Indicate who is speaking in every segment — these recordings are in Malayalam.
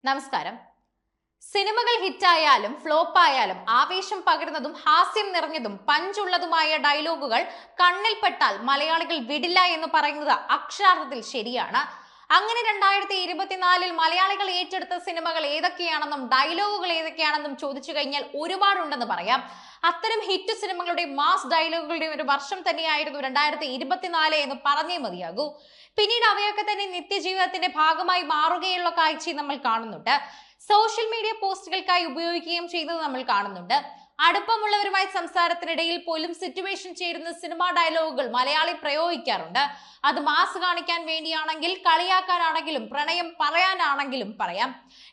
Speaker 1: നമസ്കാരം. സിനിമകൾ ഹിറ്റായാലും ഫ്ലോപ്പായാലും ആവേശം പകരുന്നതും ഹാസ്യം നിറഞ്ഞതും പഞ്ചുള്ളതുമായ ഡയലോഗുകൾ കണ്ണിൽപ്പെട്ടാൽ മലയാളികൾ വിടില്ല എന്ന് പറയുന്നത് അക്ഷരാർത്ഥത്തിൽ ശരിയാണ്. അങ്ങനെ 2024 മലയാളികൾ ഏറ്റെടുത്ത സിനിമകൾ ഏതൊക്കെയാണെന്നും ഡയലോഗുകൾ ഏതൊക്കെയാണെന്നും ചോദിച്ചു കഴിഞ്ഞാൽ ഒരുപാടുണ്ടെന്ന് പറയാം. അത്തരം ഹിറ്റ് സിനിമകളുടെ മാസ് ഡയലോഗുകളുടെ ഒരു വർഷം തന്നെയായിരുന്നു 2024 എന്ന് പറഞ്ഞേ മതിയാകൂ. പിന്നീട് അവയൊക്കെ തന്നെ നിത്യജീവിതത്തിന്റെ ഭാഗമായി മാറുകയുള്ള കാഴ്ചയും നമ്മൾ കാണുന്നുണ്ട്. സോഷ്യൽ മീഡിയ പോസ്റ്റുകൾക്കായി ഉപയോഗിക്കുകയും ചെയ്യുന്നത് നമ്മൾ കാണുന്നുണ്ട്. അടുപ്പമുള്ളവരുമായി സംസാരത്തിനിടയിൽ പോലും സിറ്റുവേഷൻ ചേരുന്ന സിനിമാ ഡയലോഗുകൾ മലയാളി പ്രയോഗിക്കാറുണ്ട്. അത് മാസ് കാണിക്കാൻ വേണ്ടിയാണെങ്കിൽ, കളിയാക്കാനാണെങ്കിലും, പ്രണയം പറയാനാണെങ്കിലും പറയാം.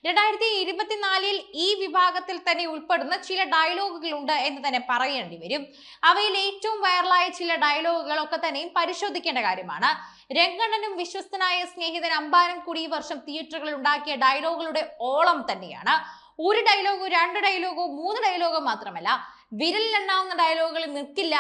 Speaker 1: 2024 ഈ വിഭാഗത്തിൽ തന്നെ ഉൾപ്പെടുന്ന ചില ഡയലോഗുകൾ ഉണ്ട് എന്ന് തന്നെ പറയേണ്ടി വരും. അവയിൽ ഏറ്റവും വൈറലായ ചില ഡയലോഗുകളൊക്കെ തന്നെയും പരിശോധിക്കേണ്ട കാര്യമാണ്. രംഗണ്ണനും വിശ്വസ്തനായ സ്നേഹിതൻ അമ്പാനും കൂടി ഈ വർഷം തിയേറ്ററുകളിൽ ഉണ്ടാക്കിയ ഡയലോഗുകളുടെ ഓളം തന്നെയാണ്. ഒരു ഡയലോഗോ 2 ഡയലോഗോ 3 ഡയലോഗോ മാത്രമല്ല, വിരലിലെണ്ണാവുന്ന ഡയലോഗുകൾ നിൽക്കില്ല.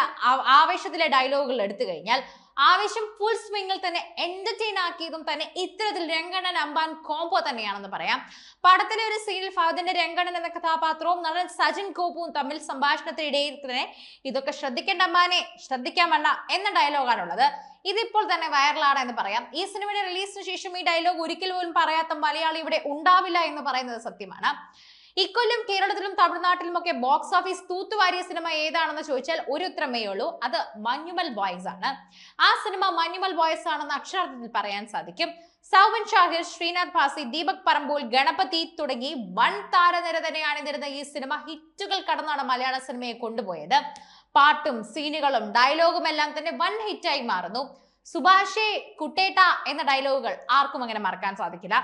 Speaker 1: ആവേശത്തിലെ ഡയലോഗുകൾ എടുത്തു കഴിഞ്ഞാൽ ആവേശം ഫുൾ സ്വിംഗിൽ തന്നെ എന്റർടൈൻ ആക്കിയതും തന്നെ ഇത്തരത്തിൽ രംഗണ്ണൻ അമ്പാൻ കോംബോ തന്നെയാണെന്ന് പറയാം. പടത്തിലെ ഒരു സീനിൽ ഫഹദിന്റെ രംഗണ്ണൻ എന്ന കഥാപാത്രവും നടൻ സജിൻ ഗോപുവും തമ്മിൽ സംഭാഷണത്തിനിടയിൽ തന്നെ ഇതൊക്കെ ശ്രദ്ധിക്കേണ്ട അമ്പാനെ ശ്രദ്ധിക്കാമണ്ണ എന്ന ഡയലോഗാണുള്ളത്. ഇതിപ്പോൾ തന്നെ വൈറലാണ് എന്ന് പറയാം. ഈ സിനിമയുടെ റിലീസിന് ശേഷം ഈ ഡയലോഗ് ഒരിക്കൽ പോലും പറയാത്ത മലയാളി ഇവിടെ ഉണ്ടാവില്ല എന്ന് പറയുന്നത് സത്യമാണ്. ഇക്കൊല്ലം കേരളത്തിലും തമിഴ്നാട്ടിലുമൊക്കെ ബോക്സ് ഓഫീസ് തൂത്തുവാരിയ സിനിമ ഏതാണെന്ന് ചോദിച്ചാൽ ഒരു ഉത്തരമേ ഉള്ളൂ, അത് മഞ്ഞുമൽ ബോയ്സ് ആണ്. ആ സിനിമ മഞ്ഞുമൽ ബോയ്സ് ആണെന്ന് അക്ഷരാർത്ഥത്തിൽ പറയാൻ സാധിക്കും. സൗബിൻ ഷാഹിർ, ശ്രീനാഥ് ഭാസി, ദീപക് പറമ്പോൾ, ഗണപതി തുടങ്ങി വൻ താരനിര തന്നെയാണ് അണിനിരുന്ന ഈ സിനിമ ഹിറ്റുകൾ കടന്നാണ് മലയാള സിനിമയെ കൊണ്ടുപോയത്. പാട്ടും സീനുകളും ഡയലോഗും എല്ലാം തന്നെ വൻ ഹിറ്റായി മാറുന്നു. സുഭാഷേ കുട്ടേട്ട എന്ന ഡയലോഗുകൾ ആർക്കും അങ്ങനെ മറക്കാൻ സാധിക്കില്ല.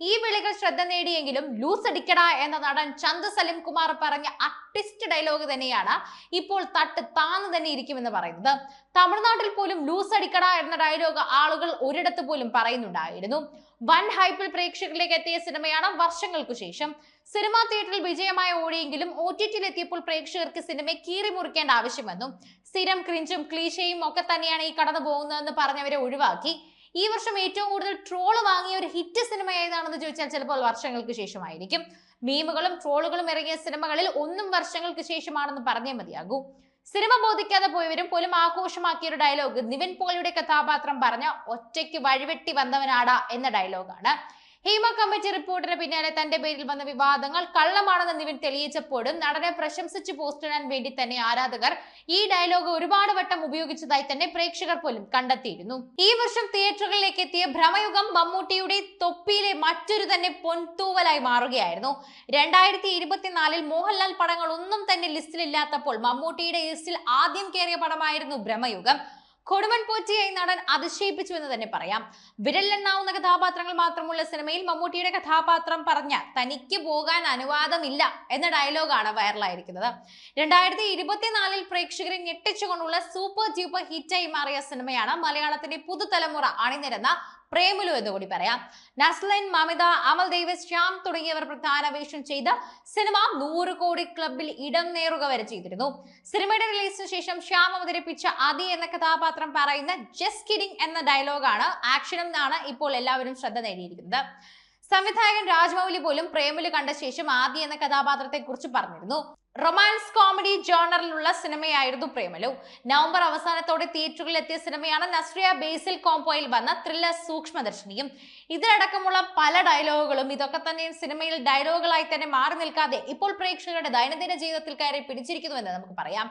Speaker 1: ഈ വിളികൾ ശ്രദ്ധ നേടിയെങ്കിലും ലൂസ് അടിക്കട എന്ന നടൻ ചന്ദ് സലിം കുമാർ പറഞ്ഞ ട്വിസ്റ്റ് ഡയലോഗ് തന്നെയാണ് ഇപ്പോൾ തട്ട് താന്ന് തന്നെ ഇരിക്കുമെന്ന് പറയുന്നത്. തമിഴ്നാട്ടിൽ പോലും ലൂസ് അടിക്കട എന്ന ഡയലോഗ് ആളുകൾ ഒരിടത്ത് പോലും പറയുന്നുണ്ടായിരുന്നു. വൻ ഹൈപ്പിൽ പ്രേക്ഷകരിലേക്ക് എത്തിയ സിനിമയാണ് വർഷങ്ങൾക്കു ശേഷം. സിനിമാ തിയേറ്ററിൽ വിജയമായി ഓടിയെങ്കിലും OTTയിൽ എത്തിയപ്പോൾ പ്രേക്ഷകർക്ക് സിനിമയെ കീറി മുറിക്കേണ്ട ആവശ്യം വന്നു. സ്ഥിരം ക്രിഞ്ചും ക്ലീശയും ഒക്കെ തന്നെയാണ് ഈ കടന്നു പോകുന്നതെന്ന് പറഞ്ഞവരെ ഒഴിവാക്കി. ഈ വർഷം ഏറ്റവും കൂടുതൽ ട്രോള് വാങ്ങിയ ഒരു ഹിറ്റ് സിനിമ ഏതാണെന്ന് ചോദിച്ചാൽ ചിലപ്പോൾ വർഷങ്ങൾക്ക് ശേഷമായിരിക്കും. മീമുകളും ട്രോളുകളും ഇറങ്ങിയ സിനിമകളിൽ ഒന്നും വർഷങ്ങൾക്ക് ശേഷമാണെന്ന് പറഞ്ഞേ മതിയാകൂ. സിനിമ ബോധിക്കാതെ പോയവരും പോലും ആഘോഷമാക്കിയ ഒരു ഡയലോഗ് നിവിൻ പോളിയുടെ കഥാപാത്രം പറഞ്ഞ ഒറ്റയ്ക്ക് വഴിവെട്ടി വന്നവനാടാ എന്ന ഡയലോഗാണ്. ഹേമ കമ്മിറ്റി റിപ്പോർട്ടിന് പിന്നാലെ തന്റെ പേരിൽ വന്ന വിവാദങ്ങൾ കള്ളമാണെന്ന് നിവിൻ തെളിയിച്ചപ്പോഴും നടനെ പ്രശംസിച്ച് പോസ്റ്റിടാൻ വേണ്ടി തന്നെ ആരാധകർ ഈ ഡയലോഗ് ഒരുപാട് വട്ടം ഉപയോഗിച്ചതായി തന്നെ പ്രേക്ഷകർ പോലും കണ്ടെത്തിയിരുന്നു. ഈ വർഷം തിയേറ്ററുകളിലേക്ക് എത്തിയ ഭ്രമയുഗം മമ്മൂട്ടിയുടെ തൊപ്പിയിലെ മറ്റൊരു തന്നെ പൊൻതൂവലായി മാറുകയായിരുന്നു. 2024 മോഹൻലാൽ പടങ്ങൾ ഒന്നും തന്നെ ലിസ്റ്റിലില്ലാത്തപ്പോൾ മമ്മൂട്ടിയുടെ ലിസ്റ്റിൽ ആദ്യം കയറിയ പടമായിരുന്നു ഭ്രമയുഗം. കൊടുമൺ പോറ്റിയായി നടൻ അതിശയിപ്പിച്ചു എന്ന് തന്നെ പറയാം. വിരലിലെണ്ണാവുന്ന കഥാപാത്രങ്ങൾ മാത്രമുള്ള സിനിമയിൽ മമ്മൂട്ടിയുടെ കഥാപാത്രം പറഞ്ഞ തനിക്ക് പോകാൻ അനുവാദമില്ല എന്ന ഡയലോഗാണ് വൈറലായിരിക്കുന്നത്. 2024 പ്രേക്ഷകരെ ഞെട്ടിച്ചുകൊണ്ടുള്ള സൂപ്പർ ഡ്യൂപ്പർ ഹിറ്റായി മാറിയ സിനിമയാണ് മലയാളത്തിന്റെ പുതുതലമുറ അണിനിരന്ന പ്രേമലു എന്ന് കൂടി പറയാം. നസ്ലൈൻ, മമിത, അമൽ ദേവസ്, ശ്യാം തുടങ്ങിയവർ പ്രധാന വേഷം ചെയ്ത സിനിമ 100 കോടി ക്ലബിൽ ഇടം നേറുക വരെ ചെയ്തിരുന്നു. സിനിമയുടെ റിലീസിന് ശേഷം ശ്യാം അവതരിപ്പിച്ച അതി എന്ന കഥാപാത്രം പറയുന്ന ജസ്റ്റ് കിഡിംഗ് എന്ന ഡയലോഗാണ് ആക്ഷനും എന്നാണ് ഇപ്പോൾ എല്ലാവരും ശ്രദ്ധ നേടിയിരിക്കുന്നത്. സംവിധായകൻ രാജ്മൗലി പോലും പ്രേമലു കണ്ട ശേഷം ആദി എന്ന കഥാപാത്രത്തെ കുറിച്ച് പറഞ്ഞിരുന്നു. റൊമാൻസ് കോമഡി ജോണറിലുള്ള സിനിമയായിരുന്നു പ്രേമലു. നവംബർ അവസാനത്തോടെ തിയേറ്ററുകളിൽ എത്തിയ സിനിമയാണ് നസ്രിയ ബേസിൽ കോംബോയിൽ വന്ന ത്രില്ലർ സൂക്ഷ്മദർശിനിയും. ഇതിലടക്കമുള്ള പല ഡയലോഗുകളും ഇതൊക്കെ തന്നെ സിനിമയിൽ ഡയലോഗുകളായി തന്നെ മാറി നിൽക്കാതെ ഇപ്പോൾ പ്രേക്ഷകരുടെ ദൈനംദിന ജീവിതത്തിൽ കയറി പിടിച്ചിരിക്കുന്നുവെന്ന് നമുക്ക് പറയാം.